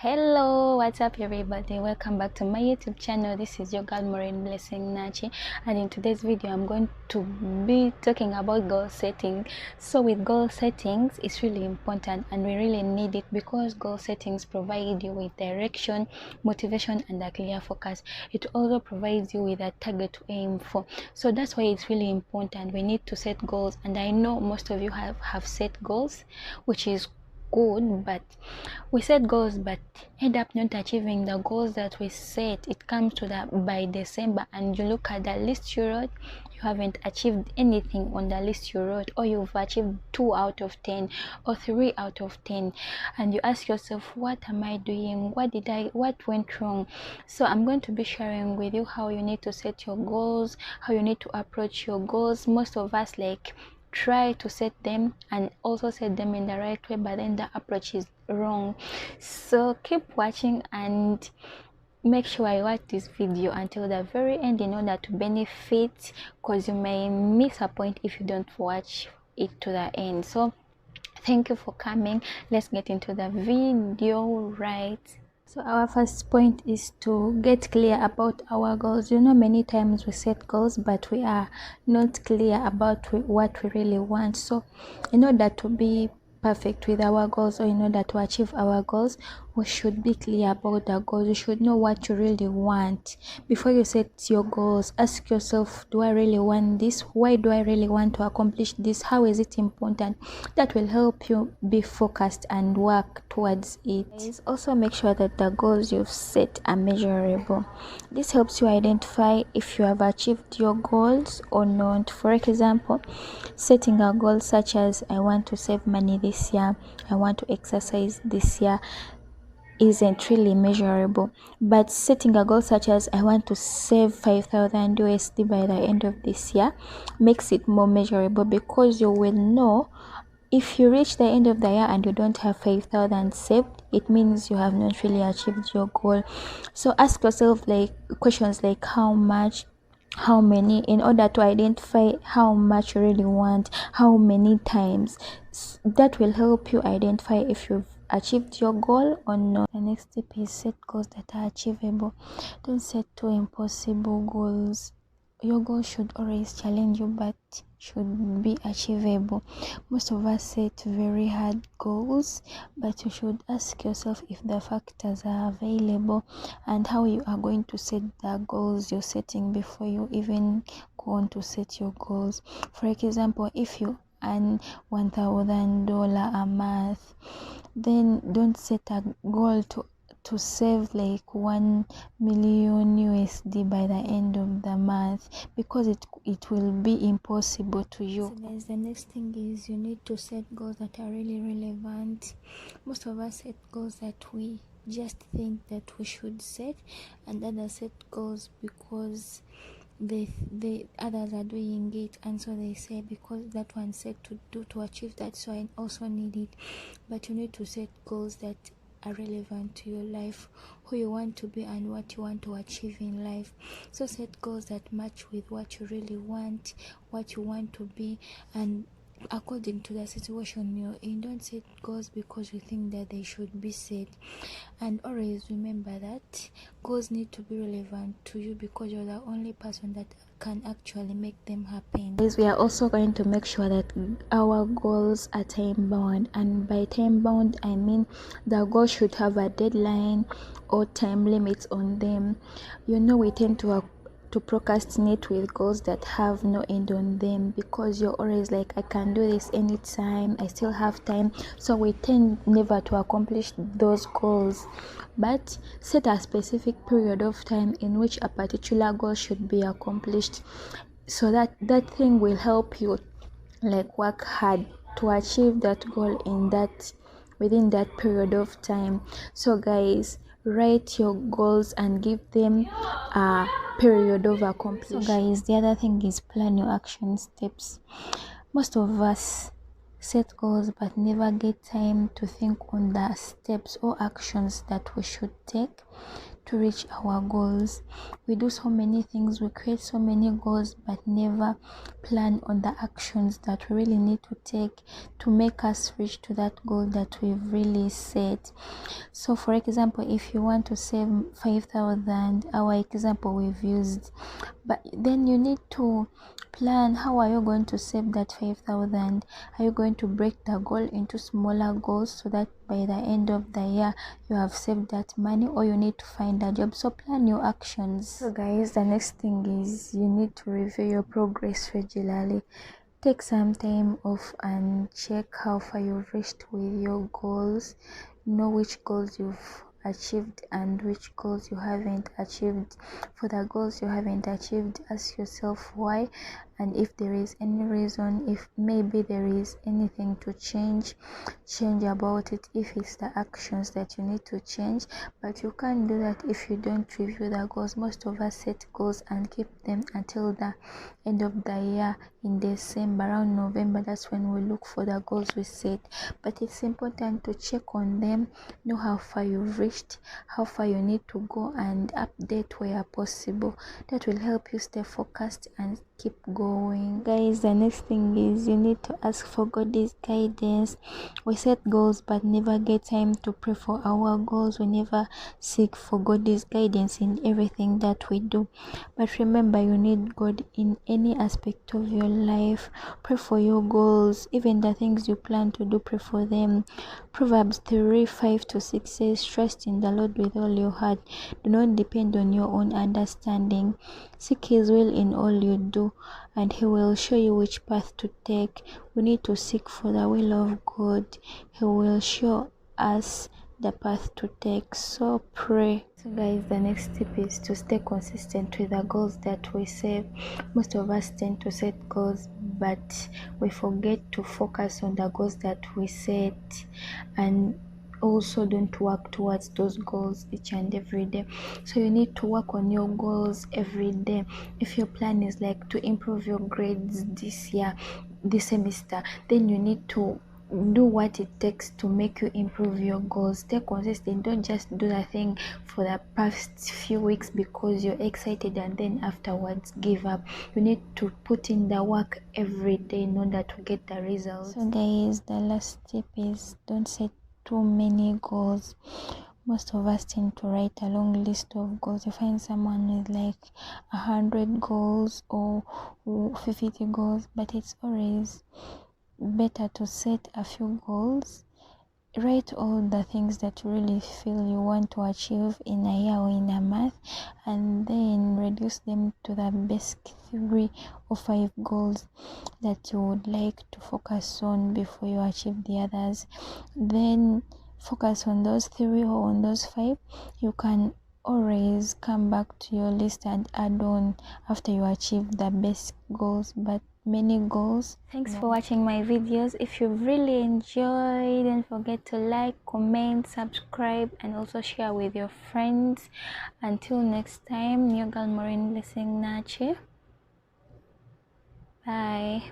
Hello, what's up everybody? Welcome back to my YouTube channel. This is your girl Maureen Blessing Nachi, and in today's video I'm going to be talking about goal setting. So with goal settings, it's really important and we really need it because goal settings provide you with direction, motivation and a clear focus. It also provides you with a target to aim for. So that's why it's really important. We need to set goals, and I know most of you have set goals, which is good, but we set goals but end up not achieving the goals that we set. It comes to that by December and you look at the list you wrote, you haven't achieved anything on the list you wrote, or you've achieved 2 out of 10 or 3 out of 10, and you ask yourself, what am I doing? What went wrong? So I'm going to be sharing with you how you need to set your goals, how you need to approach your goals. Most of us try to set them and also set them in the right way, but then the approach is wrong. So keep watching and make sure you watch this video until the very end in order to benefit, because you may miss a point if you don't watch it to the end. So thank you for coming. Let's get into the video right. So our first point is to get clear about our goals. Many times we set goals but we are not clear about what we really want. So in order to be perfect with our goals, or in order to achieve our goals, we should be clear about our goals. You should know what you really want. Before you set your goals, ask yourself, do I really want this? Why do I really want to accomplish this? How is it important? That will help you be focused and work towards it. Also make sure that the goals you've set are measurable. This helps you identify if you have achieved your goals or not. For example, setting a goal such as I want to save money this year, I want to exercise this year, isn't really measurable. But setting a goal such as I want to save 5,000 USD by the end of this year makes it more measurable, because you will know if you reach the end of the year and you don't have 5,000 saved, it means you have not really achieved your goal. So ask yourself questions like how much, how many, in order to identify how much you really want, how many times. That will help you identify if you've achieved your goal or not. The next step is set goals that are achievable. Don't set too impossible goals. Your goal should always challenge you, but should be achievable. Most of us set very hard goals, but you should ask yourself if the factors are available and how you are going to set the goals you're setting before you even go on to set your goals. For example, if you earn $1,000 a month, then don't set a goal to save like 1 million USD by the end of the month, because it will be impossible to you. So guys, the next thing is you need to set goals that are really relevant. Most of us set goals that we just think that we should set, and others set goals because the others are doing it, and so they say because that one said to achieve that, so I also need it. But you need to set goals that are relevant to your life, who you want to be and what you want to achieve in life. So set goals that match with what you really want, what you want to be, and according to the situation you're in. Don't set goals because you think that they should be set. And always remember that goals need to be relevant to you, because you're the only person that can actually make them happen. We are also going to make sure that our goals are time bound, and by time bound I mean the goal should have a deadline or time limits on them. We tend to procrastinate with goals that have no end on them, because you're always like, I can do this anytime, I still have time. So we tend never to accomplish those goals. But set a specific period of time in which a particular goal should be accomplished, so that thing will help you work hard to achieve that goal within that period of time. So guys, write your goals and give them a period of accomplishment. So guys, the other thing is plan your action steps. Most of us set goals but never get time to think on the steps or actions that we should take to reach our goals. We do so many things, we create so many goals, but never plan on the actions that we really need to take to make us reach to that goal that we've really set. So for example, if you want to save 5,000, our example we've used, but then you need to plan how are you going to save that 5,000. Are you going to break the goal into smaller goals so that by the end of the year you have saved that money, or you need to find a job? So plan your actions. So guys, the next thing is you need to review your progress regularly. Take some time off and check how far you've reached with your goals. Know which goals you've achieved and which goals you haven't achieved. For the goals you haven't achieved, ask yourself why, and if there is any reason, if maybe there is anything to change about it, if it's the actions that you need to change. But you can't do that if you don't review the goals. Most of us set goals and keep them until the end of the year. In December, around November, that's when we look for the goals we set. But it's important to check on them, know how far you've reached, how far you need to go, and update where possible. That will help you stay focused and keep going. Guys, the next thing is you need to ask for God's guidance. We set goals but never get time to pray for our goals. We never seek for God's guidance in everything that we do. But remember, you need God in any aspect of your life. Pray for your goals, even the things you plan to do, pray for them. Proverbs 3:5-6 says, trust in the Lord with all your heart. Do not depend on your own understanding. Seek his will in all you do, and he will show you which path to take. We need to seek for the will of God. He will show us the path to take. So pray. So guys, the next tip is to stay consistent with the goals that we set. Most of us tend to set goals, but we forget to focus on the goals that we set, and also don't work towards those goals each and every day. So you need to work on your goals every day. If your plan is like to improve your grades this semester, then you need to do what it takes to make you improve your goals. Stay consistent. Don't just do the thing for the past few weeks because you're excited and then afterwards give up. You need to put in the work every day in order to get the results. So guys, the last tip is don't set too many goals. Most of us tend to write a long list of goals. You find someone with like 100 goals or 50 goals, but it's always better to set a few goals. Write all the things that you really feel you want to achieve in a year or in a month, and then reduce them to the basic 3 or 5 goals that you would like to focus on before you achieve the others. Then focus on those 3 or on those 5. You can always come back to your list and add on after you achieve the basic goals, but many goals. Thanks for watching my videos. If you've really enjoyed, don't forget to like, comment, subscribe, and also share with your friends. Until next time, your girl Maureen Blessing Nachi. Bye.